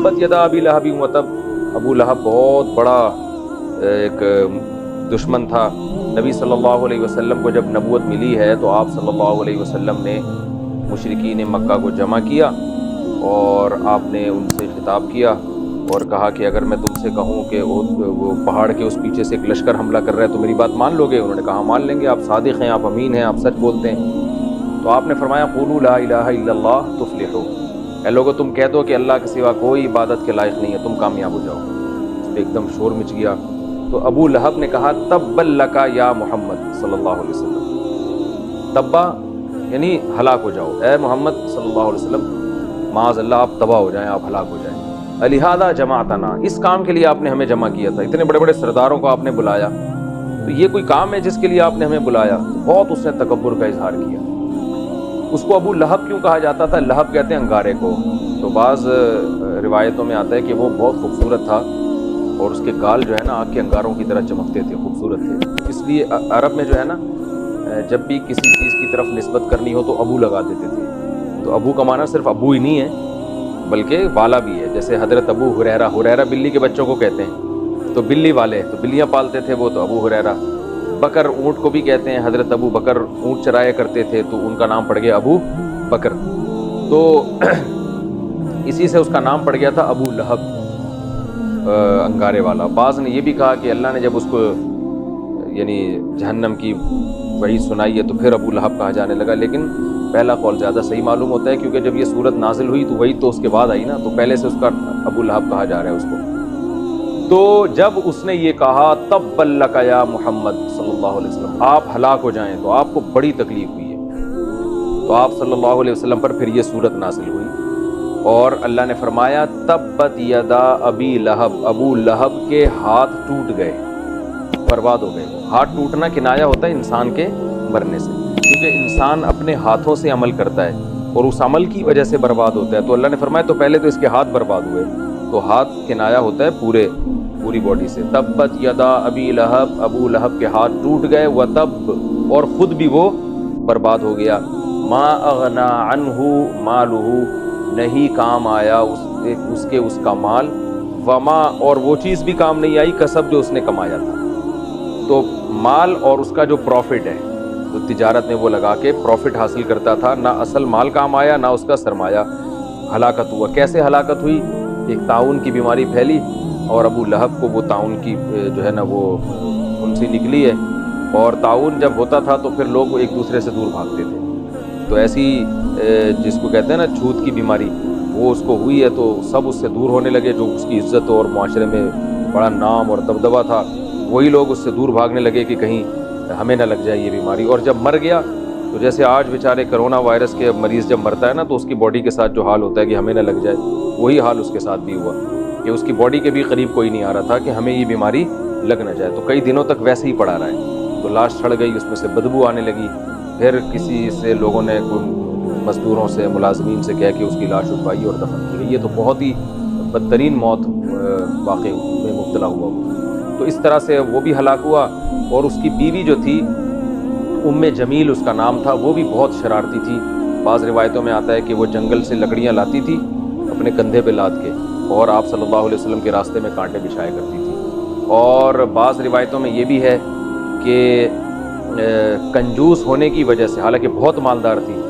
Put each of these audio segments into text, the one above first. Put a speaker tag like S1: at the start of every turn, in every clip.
S1: تبت یدا ابی لہب وتب، ابو لہب بہت بڑا ایک دشمن تھا۔ نبی صلی اللہ علیہ وسلم کو جب نبوت ملی ہے تو آپ صلی اللہ علیہ وسلم نے مشرکین مکہ کو جمع کیا اور آپ نے ان سے خطاب کیا اور کہا کہ اگر میں تم سے کہوں کہ وہ پہاڑ کے اس پیچھے سے ایک لشکر حملہ کر رہا ہے تو میری بات مان لو گے؟ انہوں نے کہا مان لیں گے، آپ صادق ہیں، آپ امین ہیں، آپ سچ بولتے ہیں۔ تو آپ نے فرمایا قولوا لا الہ الا اللہ تفلحوا، اے لوگو تم کہہ دو کہ اللہ کے سوا کوئی عبادت کے لائق نہیں ہے، تم کامیاب ہو جاؤ۔ اس پہ ایک دم شور مچ گیا۔ تو ابو لہب نے کہا تبا لک یا محمد صلی اللہ علیہ وسلم، تبا یعنی ہلاک ہو جاؤ، اے محمد صلی اللہ علیہ وسلم معاذ اللہ آپ تباہ ہو جائیں، آپ ہلاک ہو جائیں۔ لہذا جمعتنا، اس کام کے لیے آپ نے ہمیں جمع کیا تھا، اتنے بڑے بڑے سرداروں کو آپ نے بلایا، تو یہ کوئی کام ہے جس کے لیے آپ نے ہمیں بلایا؟ بہت اس نے تکبر کا اظہار کیا۔ اس کو ابو لہب کیوں کہا جاتا تھا؟ لہب کہتے ہیں انگارے کو۔ تو بعض روایتوں میں آتا ہے کہ وہ بہت خوبصورت تھا اور اس کے گال جو ہے نا آگ کے انگاروں کی طرح چمکتے تھے، خوبصورت تھے، اس لیے عرب میں جو ہے نا جب بھی کسی چیز کی طرف نسبت کرنی ہو تو ابو لگا دیتے تھے۔ تو ابو کا معنی صرف ابو ہی نہیں ہے بلکہ والا بھی ہے، جیسے حضرت ابو ہریرہ، ہریرہ بلی کے بچوں کو کہتے ہیں، تو بلی والے، تو بلیاں پالتے تھے وہ، تو ابو ہریرہ۔ بکر اونٹ کو بھی کہتے ہیں، حضرت ابو بکر اونٹ چرایا کرتے تھے تو ان کا نام پڑ گیا ابو بکر، تو اسی سے اس کا نام پڑ گیا تھا ابو لہب، انگارے والا۔ بعض نے یہ بھی کہا کہ اللہ نے جب اس کو یعنی جہنم کی وحی سنائی ہے تو پھر ابو لہب کہا جانے لگا، لیکن پہلا قول زیادہ صحیح معلوم ہوتا ہے، کیونکہ جب یہ صورت نازل ہوئی تو وہی تو اس کے بعد آئی نا، تو پہلے سے اس کا ابو لہب کہا جا رہا ہے اس کو۔ تو جب اس نے یہ کہا تبا لک یا محمد صلی اللہ علیہ وسلم، آپ ہلاک ہو جائیں، تو آپ کو بڑی تکلیف ہوئی ہے، تو آپ صلی اللہ علیہ وسلم پر پھر یہ صورت نازل ہوئی اور اللہ نے فرمایا تبت یدا ابی لہب، ابو لہب کے ہاتھ ٹوٹ گئے، برباد ہو گئے۔ ہاتھ ٹوٹنا کنایا ہوتا ہے انسان کے مرنے سے، کیونکہ انسان اپنے ہاتھوں سے عمل کرتا ہے اور اس عمل کی وجہ سے برباد ہوتا ہے، تو اللہ نے فرمایا تو پہلے تو اس کے ہاتھ برباد ہوئے، تو ہاتھ کنایا ہوتا ہے پوری باڈی سے۔ تبت یدا ابی لہب، ابو لہب کے ہاتھ ٹوٹ گئے، وتب، اور خود بھی وہ برباد ہو گیا۔ ما اغنا عنہ مالہ، نہیں کام آیا اس کا مال، وما، اور وہ چیز بھی کام نہیں آئی، کسب جو اس نے کمایا تھا۔ تو مال اور اس کا جو پروفٹ ہے، تو تجارت میں وہ لگا کے پروفٹ حاصل کرتا تھا، نہ اصل مال کام آیا نہ اس کا سرمایہ، ہلاکت ہوا۔ کیسے ہلاکت ہوئی؟ ایک طاعون کی بیماری پھیلی اور ابو لہب کو وہ طاعون کی جو ہے نا وہ پھنسی نکلی ہے، اور طاعون جب ہوتا تھا تو پھر لوگ ایک دوسرے سے دور بھاگتے تھے، تو ایسی جس کو کہتے ہیں نا چھوت کی بیماری، وہ اس کو ہوئی ہے تو سب اس سے دور ہونے لگے، جو اس کی عزت اور معاشرے میں بڑا نام اور دبدبہ تھا، وہی لوگ اس سے دور بھاگنے لگے کہ کہیں ہمیں نہ لگ جائے یہ بیماری۔ اور جب مر گیا تو جیسے آج بیچارے کرونا وائرس کے مریض جب مرتا ہے نا تو اس کی باڈی کے ساتھ جو حال ہوتا ہے کہ ہمیں نہ لگ جائے، وہی حال اس کے ساتھ بھی ہوا کہ اس کی باڈی کے بھی قریب کوئی نہیں آ رہا تھا کہ ہمیں یہ بیماری لگ نہ جائے، تو کئی دنوں تک ویسے ہی پڑا رہا ہے، تو لاش سڑ گئی، اس میں سے بدبو آنے لگی، پھر کسی سے لوگوں نے مزدوروں سے ملازمین سے کہہ کے اس کی لاش اٹھوائی اور دفن کی گئی۔ یہ تو بہت ہی بدترین موت واقع میں مبتلا ہوا وہ، تو اس طرح سے وہ بھی ہلاک ہوا۔ اور اس کی بیوی جو تھی ام جمیل اس کا نام تھا، وہ بھی بہت شرارتی تھی۔ بعض روایتوں میں آتا ہے کہ وہ جنگل سے لکڑیاں لاتی تھی اپنے کندھے پہ لاد کے، اور آپ صلی اللہ علیہ وسلم کے راستے میں کانٹے بچھایا کرتی تھی۔ اور بعض روایتوں میں یہ بھی ہے کہ کنجوس ہونے کی وجہ سے، حالانکہ بہت مالدار تھی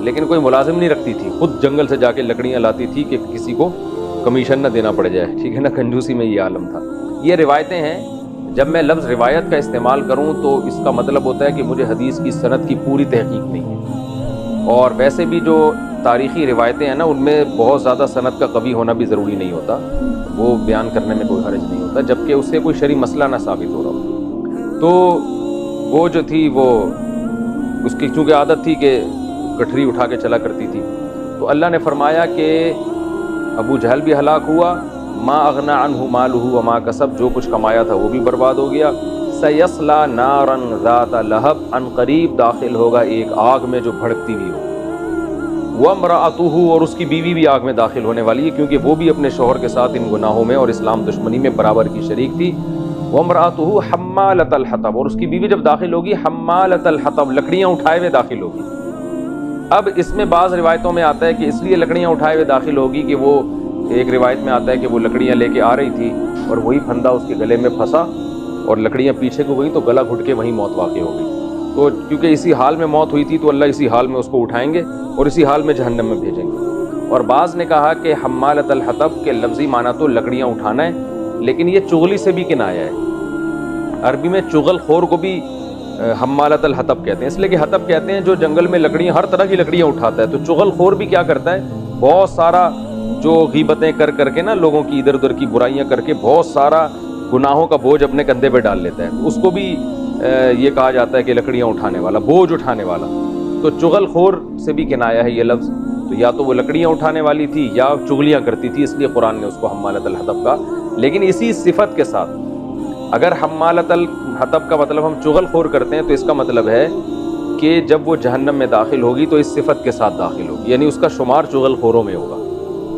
S1: لیکن کوئی ملازم نہیں رکھتی تھی، خود جنگل سے جا کے لکڑیاں لاتی تھی کہ کسی کو کمیشن نہ دینا پڑ جائے، ٹھیک ہے نا، کنجوسی میں یہ عالم تھا۔ یہ روایتیں ہیں، جب میں لفظ روایت کا استعمال کروں تو اس کا مطلب ہوتا ہے کہ مجھے حدیث کی سند کی پوری تحقیق نہیں ہے، اور ویسے بھی جو تاریخی روایتیں ہیں نا ان میں بہت زیادہ سند کا قوی ہونا بھی ضروری نہیں ہوتا، وہ بیان کرنے میں کوئی حرج نہیں ہوتا جبکہ اس سے کوئی شرعی مسئلہ نہ ثابت ہو رہا ہو۔ تو وہ جو تھی وہ اس کی چونکہ عادت تھی کہ گٹھری اٹھا کے چلا کرتی تھی، تو اللہ نے فرمایا کہ ابو جہل بھی ہلاک ہوا، ما اغنا عنہ مالہ وما کسب، جو کچھ کمایا تھا وہ بھی برباد ہو گیا۔ سیصلی نارا ذات لہب، ان قریب داخل ہوگا ایک آگ میں جو بھڑکتی ہوئی ہو۔ وامرأتہ، اور اس کی بیوی بھی آگ میں داخل ہونے والی ہے کیونکہ وہ بھی اپنے شوہر کے ساتھ ان گناہوں میں اور اسلام دشمنی میں برابر کی شریک تھی۔ وامرأتہ حمالۃ الحطب، اور اس کی بیوی جب داخل ہوگی حمالۃ الحطب، لکڑیاں اٹھائے ہوئے داخل ہوگی۔ اب اس میں بعض روایتوں میں آتا ہے کہ اس لیے لکڑیاں اٹھائے ہوئے داخل ہوگی کہ وہ ایک روایت میں آتا ہے کہ وہ لکڑیاں لے کے آ رہی تھی اور وہی پھندا اس کے گلے میں پھنسا اور لکڑیاں پیچھے کو گئی تو گلا گھٹ کے وہیں موت واقع ہو گئی. تو کیونکہ اسی حال میں موت ہوئی تھی تو اللہ اسی حال میں اس کو اٹھائیں گے اور اسی حال میں جہنم میں بھیجیں گے. اور بعض نے کہا کہ حمالۃ الحطب کے لفظی معنی تو لکڑیاں اٹھانا ہے، لیکن یہ چغلی سے بھی کنایا ہے. عربی میں چغل خور کو بھی حمالۃ الحطب کہتے ہیں، اس لیے کہ حطب کہتے ہیں جو جنگل میں لکڑیاں، ہر طرح کی لکڑیاں اٹھاتا ہے. تو چغل خور بھی کیا کرتا ہے، بہت سارا جو غیبتیں کر کر کے نا، لوگوں کی ادھر ادھر کی برائیاں کر کے بہت سارا گناہوں کا بوجھ اپنے کندھے پہ ڈال لیتا ہے. اس کو بھی یہ کہا جاتا ہے کہ لکڑیاں اٹھانے والا، بوجھ اٹھانے والا. تو چغل خور سے بھی کنایا ہے یہ لفظ. تو یا تو وہ لکڑیاں اٹھانے والی تھی یا چغلیاں کرتی تھی، اس لیے قرآن نے اس کو حمالۃ الحطب کہا. لیکن اسی صفت کے ساتھ اگر حمالۃ الحطب کا مطلب ہم چغل خور کرتے ہیں تو اس کا مطلب ہے کہ جب وہ جہنم میں داخل ہوگی تو اس صفت کے ساتھ داخل ہوگی، یعنی اس کا شمار چغل خوروں میں ہوگا.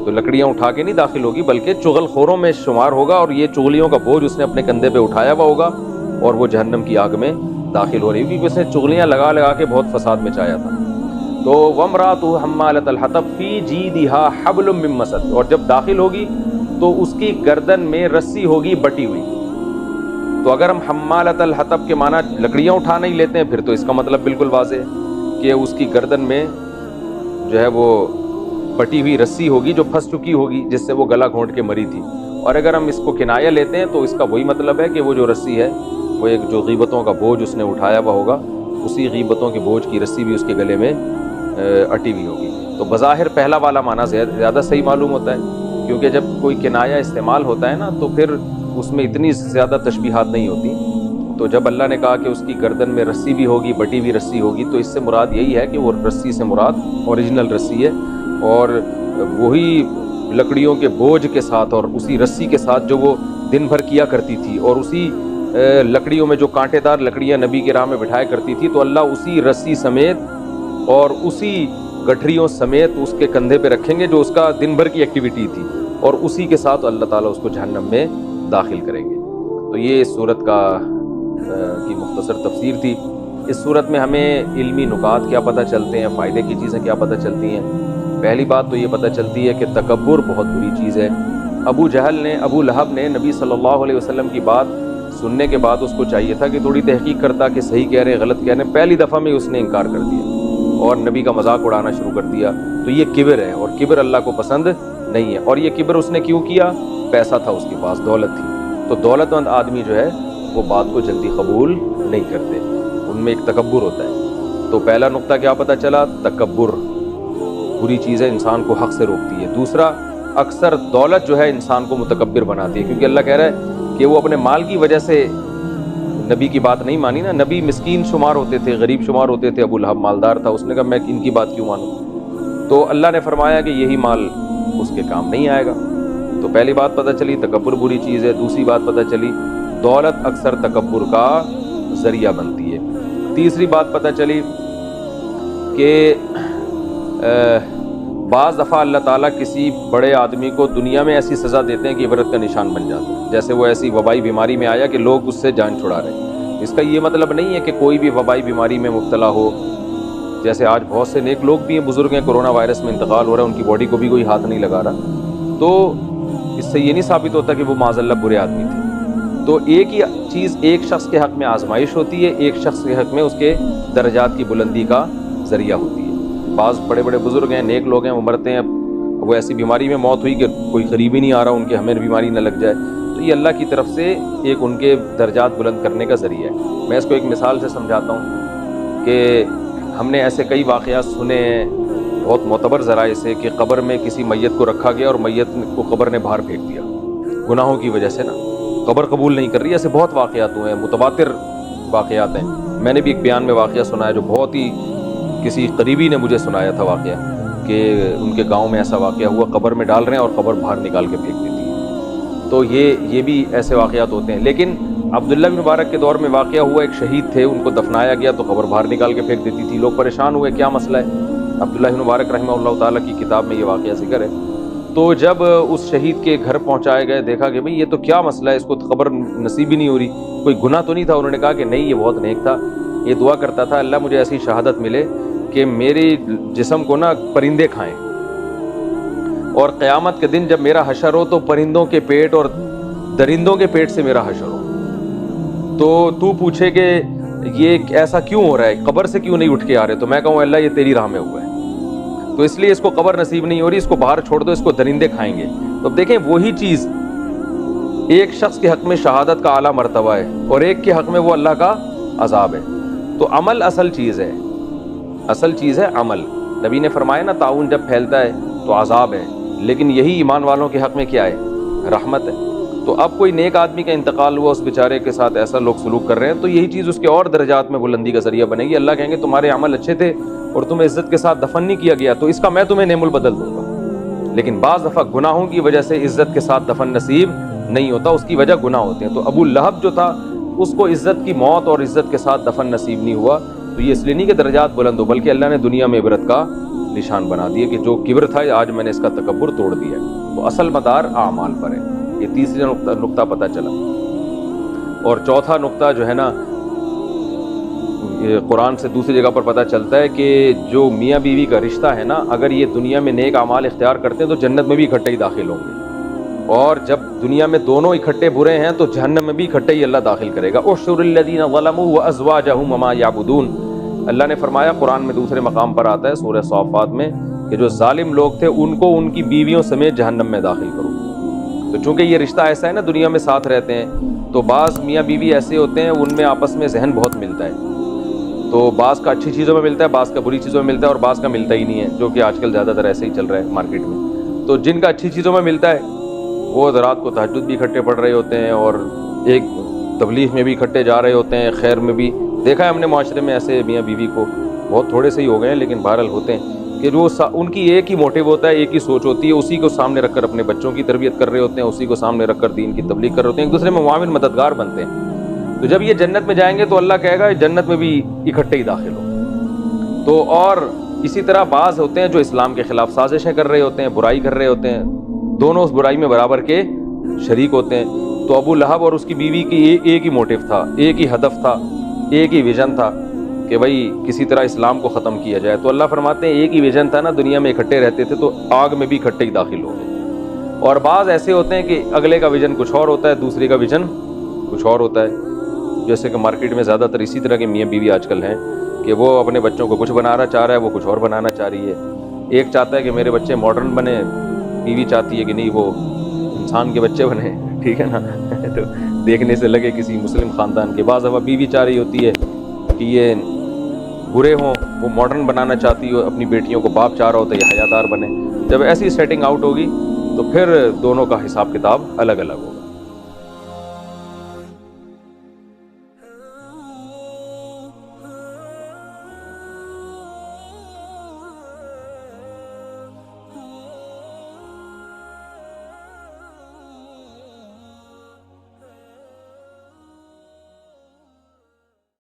S1: تو لکڑیاں اٹھا کے نہیں داخل ہوگی بلکہ چغل خوروں میں شمار ہوگا، اور یہ چغلیوں کا بوجھ اس نے اپنے کندھے پہ اٹھایا ہوا ہوگا اور وہ جہنم کی آگ میں داخل ہو رہی ہوگی، کیونکہ اس نے چغلیاں لگا لگا کے بہت فساد مچایا تھا. تو وامرأتہ حمالۃ الحطب فی جیدہا حبل من مسد، اور جب داخل ہوگی تو اس کی گردن میں رسی ہوگی بٹی ہوئی. تو اگر ہم حمالۃ الحطب کے معنی لکڑیاں اٹھانا ہی لیتے ہیں پھر تو اس کا مطلب بالکل واضح ہے کہ اس کی گردن میں جو ہے وہ بٹی ہوئی رسی ہوگی جو پھنس چکی ہوگی، جس سے وہ گلا گھونٹ کے مری تھی. اور اگر ہم اس کو کنایہ لیتے ہیں تو اس کا وہی مطلب ہے کہ وہ جو رسی ہے وہ ایک جو غیبتوں کا بوجھ اس نے اٹھایا ہوا ہوگا، اسی غیبتوں کے بوجھ کی رسی بھی اس کے گلے میں اٹی ہوئی ہوگی. تو بظاہر پہلا والا معنی زیادہ صحیح معلوم ہوتا ہے، کیونکہ جب کوئی کنایہ استعمال ہوتا ہے نا تو پھر اس میں اتنی زیادہ تشبیہات نہیں ہوتی. تو جب اللہ نے کہا کہ اس کی گردن میں رسی بھی ہوگی، بٹی ہوئی رسی ہوگی، تو اس سے مراد یہی ہے کہ وہ رسی سے مراد اوریجنل رسی ہے، اور وہی لکڑیوں کے بوجھ کے ساتھ اور اسی رسی کے ساتھ جو وہ دن بھر کیا کرتی تھی، اور اسی لکڑیوں میں جو کانٹے دار لکڑیاں نبی کی راہ میں بٹھایا کرتی تھی، تو اللہ اسی رسی سمیت اور اسی گٹھریوں سمیت اس کے کندھے پہ رکھیں گے جو اس کا دن بھر کی ایکٹیویٹی تھی، اور اسی کے ساتھ اللہ تعالیٰ اس کو جہنم میں داخل کریں گے. تو یہ اس صورت کی مختصر تفسیر تھی. اس صورت میں ہمیں علمی نکات کیا پتہ چلتے ہیں، فائدے کی چیزیں کیا پتہ چلتی ہیں. پہلی بات تو یہ پتہ چلتی ہے کہ تکبر بہت بری چیز ہے. ابو لہب نے نبی صلی اللہ علیہ وسلم کی بات سننے کے بعد اس کو چاہیے تھا کہ تھوڑی تحقیق کرتا کہ صحیح کہہ رہے ہیں غلط کہہ رہے ہیں. پہلی دفعہ میں اس نے انکار کر دیا اور نبی کا مذاق اڑانا شروع کر دیا. تو یہ کبر ہے، اور کبر اللہ کو پسند نہیں ہے. اور یہ کبر اس نے کیوں کیا؟ پیسہ تھا اس کے پاس، دولت تھی. تو دولت مند آدمی جو ہے وہ بات کو جلدی قبول نہیں کرتے، ان میں ایک تکبر ہوتا ہے. تو پہلا نقطہ کیا پتہ چلا؟ تکبر بری چیز ہے، انسان کو حق سے روکتی ہے. دوسرا، اکثر دولت جو ہے انسان کو متکبر بناتی ہے، کیونکہ اللہ کہہ رہا ہے کہ وہ اپنے مال کی وجہ سے نبی کی بات نہیں مانی نا. نبی مسکین شمار ہوتے تھے، غریب شمار ہوتے تھے، ابو لہب مالدار تھا. اس نے کہا میں ان کی بات کیوں مانوں؟ تو اللہ نے فرمایا کہ یہی مال اس کے کام نہیں آئے گا. تو پہلی بات پتہ چلی تکبر بری چیز ہے. دوسری بات پتہ چلی دولت اکثر تکبر کا ذریعہ بنتی ہے. تیسری بات پتہ چلی کہ بعض دفعہ اللہ تعالیٰ کسی بڑے آدمی کو دنیا میں ایسی سزا دیتے ہیں کہ عبرت کا نشان بن جاتا ہے. جیسے وہ ایسی وبائی بیماری میں آیا کہ لوگ اس سے جان چھڑا رہے ہیں. اس کا یہ مطلب نہیں ہے کہ کوئی بھی وبائی بیماری میں مبتلا ہو. جیسے آج بہت سے نیک لوگ بھی ہیں، بزرگ ہیں، کرونا وائرس میں انتقال ہو رہا ہے، ان کی باڈی کو بھی کوئی ہاتھ نہیں لگا رہا. تو اس سے یہ نہیں ثابت ہوتا کہ وہ معاذ اللہ برے آدمی تھے. تو ایک ہی چیز ایک شخص کے حق میں آزمائش ہوتی ہے، ایک شخص کے حق میں اس کے درجات کی بلندی کا ذریعہ ہوتی ہے. بعض بڑے بڑے بزرگ ہیں، نیک لوگ ہیں، وہ مرتے ہیں، وہ ایسی بیماری میں موت ہوئی کہ کوئی قریب ہی نہیں آ رہا ان کے، ہمیں بیماری نہ لگ جائے. تو یہ اللہ کی طرف سے ایک ان کے درجات بلند کرنے کا ذریعہ ہے. میں اس کو ایک مثال سے سمجھاتا ہوں کہ ہم نے ایسے کئی واقعات سنے ہیں بہت معتبر ذرائع سے کہ قبر میں کسی میت کو رکھا گیا اور میت کو قبر نے باہر پھینک دیا گناہوں کی وجہ سے نا، قبر قبول نہیں کر رہی. ایسے بہت واقعات ہوئے ہیں، متواتر واقعات ہیں. میں نے بھی ایک بیان میں واقعہ سنا ہے جو بہت ہی کسی قریبی نے مجھے سنایا تھا واقعہ، کہ ان کے گاؤں میں ایسا واقعہ ہوا، قبر میں ڈال رہے ہیں اور قبر باہر نکال کے پھینک دیتی ہے. تو یہ بھی ایسے واقعات ہوتے ہیں. لیکن عبداللہ بن مبارک کے دور میں واقعہ ہوا، ایک شہید تھے، ان کو دفنایا گیا تو قبر باہر نکال کے پھینک دیتی تھی. لوگ پریشان ہوئے کیا مسئلہ ہے. عبداللہ بن مبارک رحمہ اللہ تعالیٰ کی کتاب میں یہ واقعہ ذکر ہے. تو جب اس شہید کے گھر پہنچائے گئے، دیکھا کہ بھئی یہ تو کیا مسئلہ ہے، اس کو قبر نصیب ہی نہیں ہو رہی، کوئی گناہ تو نہیں تھا. انہوں نے کہا کہ نہیں، یہ بہت نیک تھا، یہ دعا کرتا تھا اللہ مجھے ایسی شہادت ملے کہ میری جسم کو نا پرندے کھائیں. اور قیامت کے دن جب میرا حشر ہو تو پرندوں کے پیٹ اور درندوں کے پیٹ سے میرا حشر ہو، تو پوچھے کہ یہ ایسا کیوں ہو رہا ہے، قبر سے کیوں نہیں اٹھ کے آ رہے، تو میں کہوں اللہ یہ تیری راہ میں ہوا ہے، تو اس لیے اس کو قبر نصیب نہیں ہو رہی، اس کو باہر چھوڑ دو، اس کو درندے کھائیں گے۔ تو اب دیکھیں وہی چیز ایک شخص کے حق میں شہادت کا اعلیٰ مرتبہ ہے اور ایک کے حق میں وہ اللہ کا عذاب ہے۔ تو عمل اصل چیز ہے، اصل چیز ہے عمل۔ نبی نے فرمایا نا طاعون جب پھیلتا ہے تو عذاب ہے، لیکن یہی ایمان والوں کے حق میں کیا ہے، رحمت ہے۔ تو اب کوئی نیک آدمی کا انتقال ہوا، اس بیچارے کے ساتھ ایسا لوگ سلوک کر رہے ہیں، تو یہی چیز اس کے اور درجات میں بلندی کا ذریعہ بنے گی۔ اللہ کہیں گے تمہارے عمل اچھے تھے اور تمہیں عزت کے ساتھ دفن نہیں کیا گیا، تو اس کا میں تمہیں نعم البدل دوں گا۔ لیکن بعض دفعہ گناہوں کی وجہ سے عزت کے ساتھ دفن نصیب نہیں ہوتا، اس کی وجہ گناہ ہوتے ہیں۔ تو ابو لہب جو تھا اس کو عزت کی موت اور عزت کے ساتھ دفن نصیب نہیں ہوا، تو یہ اس لیے نہیں کہ درجات بلند ہو، بلکہ اللہ نے دنیا میں عبرت کا نشان بنا دیے کہ جو کبر تھا آج میں نے اس کا تکبر توڑ دیا ہے۔ تو اصل مدار اعمال پر ہے۔ یہ تیسرا نقطہ پتہ چلا۔ اور چوتھا نقطہ جو ہے نا، یہ قرآن سے دوسری جگہ پر پتہ چلتا ہے کہ جو میاں بیوی کا رشتہ ہے نا، اگر یہ دنیا میں نیک اعمال اختیار کرتے ہیں تو جنت میں بھی اکٹھے ہی داخل ہوں گے، اور جب دنیا میں دونوں اکٹھے برے ہیں تو جہنم میں بھی اکٹھے ہی اللہ داخل کرے گا۔ احشر الذین ظلموا وازواجهم وما یعبدون، اللہ نے فرمایا قرآن میں دوسرے مقام پر آتا ہے سورہ صافات میں کہ جو ظالم لوگ تھے ان کو ان کی بیویوں سمیت جہنم میں داخل کرو۔ تو چونکہ یہ رشتہ ایسا ہے نا، دنیا میں ساتھ رہتے ہیں، تو بعض میاں بیوی ایسے ہوتے ہیں ان میں آپس میں ذہن بہت ملتا ہے، تو بعض کا اچھی چیزوں میں ملتا ہے، بعض کا بری چیزوں میں ملتا ہے، اور بعض کا ملتا ہی نہیں ہے، جو کہ آج کل زیادہ تر ایسے ہی چل رہا ہے مارکیٹ میں۔ تو جن کا اچھی چیزوں میں ملتا ہے وہ رات کو تہجد بھی اکٹھے پڑھ رہے ہوتے ہیں، اور ایک تبلیغ میں بھی اکٹھے جا رہے ہوتے ہیں، خیر میں بھی۔ دیکھا ہے ہم نے معاشرے میں ایسے میاں بیوی کو، بہت تھوڑے سے ہی ہو گئے ہیں لیکن بہرحال ہوتے ہیں، کہ جو ان کی ایک ہی موٹیو ہوتا ہے، ایک ہی سوچ ہوتی ہے، اسی کو سامنے رکھ کر اپنے بچوں کی تربیت کر رہے ہوتے ہیں، اسی کو سامنے رکھ کر دین کی تبلیغ کر رہے ہوتے ہیں، ایک دوسرے میں معاون مددگار بنتے ہیں۔ تو جب یہ جنت میں جائیں گے تو اللہ کہے گا جنت میں بھی اکٹھے ہی داخل ہو۔ تو اور اسی طرح بعض ہوتے ہیں جو اسلام کے خلاف سازشیں کر رہے ہوتے ہیں، برائی کر رہے ہوتے ہیں، دونوں اس برائی میں برابر کے شریک ہوتے ہیں۔ تو ابو لہب اور اس کی بیوی کی ایک ہی موٹیو تھا، ایک ہی ہدف تھا، ایک ہی ویژن تھا کہ بھائی کسی طرح اسلام کو ختم کیا جائے۔ تو اللہ فرماتے ہیں ایک ہی ویژن تھا نا، دنیا میں اکٹھے رہتے تھے تو آگ میں بھی اکٹھے ہی داخل ہو گئے۔ اور بعض ایسے ہوتے ہیں کہ اگلے کا ویژن کچھ اور ہوتا ہے، دوسرے کا ویژن کچھ اور ہوتا ہے، جیسے کہ مارکیٹ میں زیادہ تر اسی طرح کے میاں بیوی آج کل ہیں کہ وہ اپنے بچوں کو کچھ بنانا چاہ رہا ہے، وہ کچھ اور بنانا چاہ رہی ہے۔ ایک چاہتا ہے کہ میرے بچے ماڈرن بنے، بیوی چاہتی ہے کہ نہیں وہ انسان کے بچے بنے، ٹھیک ہے نا۔ تو دیکھنے سے لگے کسی مسلم خاندان کے۔ بعض دفعہ بیوی چاہ رہی ہوتی ہے کہ یہ برے ہوں، وہ ماڈرن بنانا چاہتی ہو اپنی بیٹیوں کو، باپ چاہ رہا ہوتا ہے یہ حیادار بنے۔ جب ایسی سیٹنگ آؤٹ ہوگی تو پھر دونوں کا حساب کتاب الگ الگ ہوگا۔